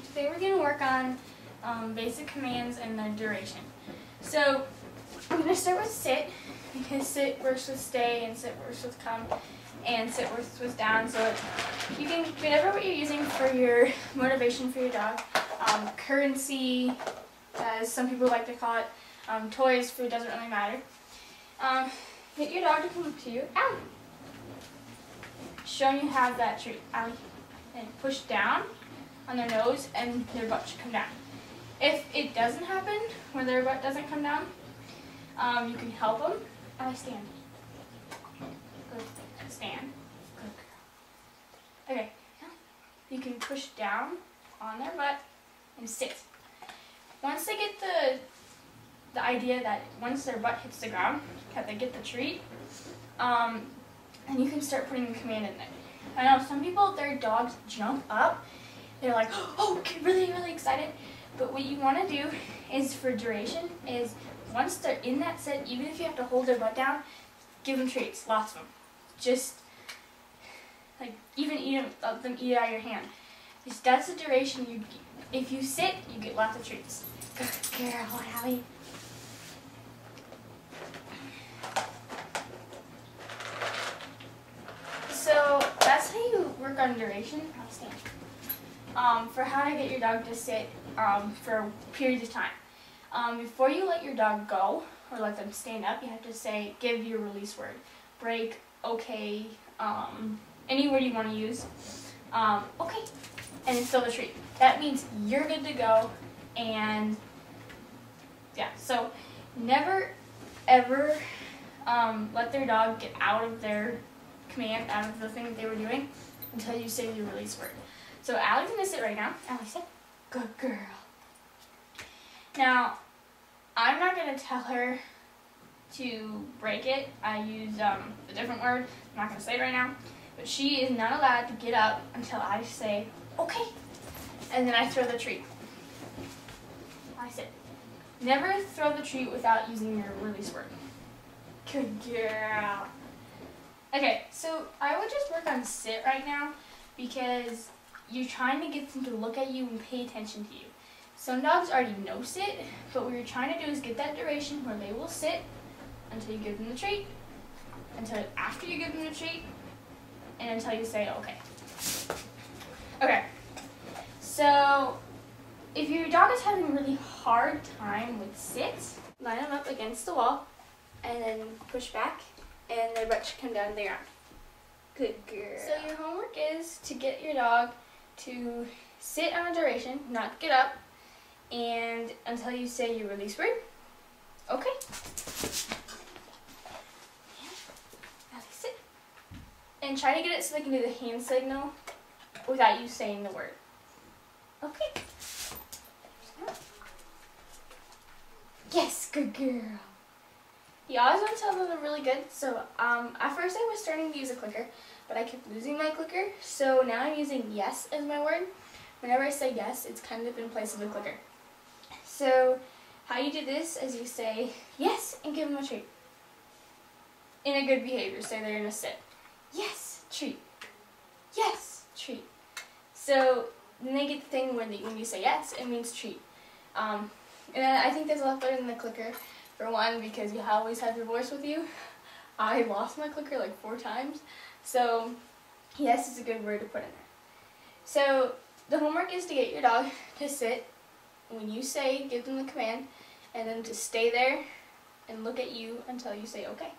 today we're going to work on basic commands and their duration. So I'm going to start with sit, because sit works with stay and sit works with come and sit works with down. So you can, whatever what you're using for your motivation for your dog, currency, as some people like to call it, toys, food, doesn't really matter. Get your dog to come to you. Ow! Show you have that treat. Ow. And push down on their nose and their butt should come down. If it doesn't happen, where their butt doesn't come down, you can help them. Allie, stand. Good. Stand. Good girl. Okay. You can push down on their butt and sit. Once they get the idea that once their butt hits the ground, that they get the treat, and you can start putting the command in there. I know some people, their dogs jump up. They're like, oh, really, really excited. But what you want to do is, for duration, is once they're in that sit, even if you have to hold their butt down, give them treats, lots of them. Just, like, even let them eat it out of your hand. That's the duration. If you sit, you get lots of treats. Good girl, Allie. So that's how you work on duration. I'll stand. For how to get your dog to sit for periods of time. Before you let your dog go or let them stand up, you have to say, give your release word. Break, okay, any word you want to use. Okay, and it's still the treat. That means you're good to go, and yeah, so never ever let their dog get out of their command, out of the thing that they were doing, until you say your release word. So Allie's gonna sit right now. Allie, sit. Good girl. Now, I'm not gonna tell her to break it. I use a different word. I'm not gonna say it right now. But she is not allowed to get up until I say, okay. And then I throw the treat. I sit. Never throw the treat without using your release word. Good girl. Okay, so I would just work on sit right now, because you're trying to get them to look at you and pay attention to you. Some dogs already know sit, but what you're trying to do is get that duration where they will sit until you give them the treat, until after you give them the treat, and until you say okay. Okay, so if your dog is having a really hard time with sit, line them up against the wall and then push back, and their butt should come down to the ground. Good girl. So your homework is to get your dog to sit on a duration, not get up, and until you say your release word. Okay. Yeah. Sit. And try to get it so they can do the hand signal without you saying the word. Okay. Yes, good girl. You always want to tell them they're really good. So at first I was starting to use a clicker, but I kept losing my clicker. So now I'm using yes as my word. Whenever I say yes, it's kind of in place of the clicker. So how you do this is you say yes and give them a treat. In a good behavior, say they're in a sit. Yes, treat. Yes, treat. So then they get the thing when you say yes, it means treat. And I think there's a lot better than the clicker. For one, because you always have your voice with you. I lost my clicker like 4 times. So yes is a good word to put in there. So the homework is to get your dog to sit. When you say, give them the command, and then to stay there and look at you until you say okay.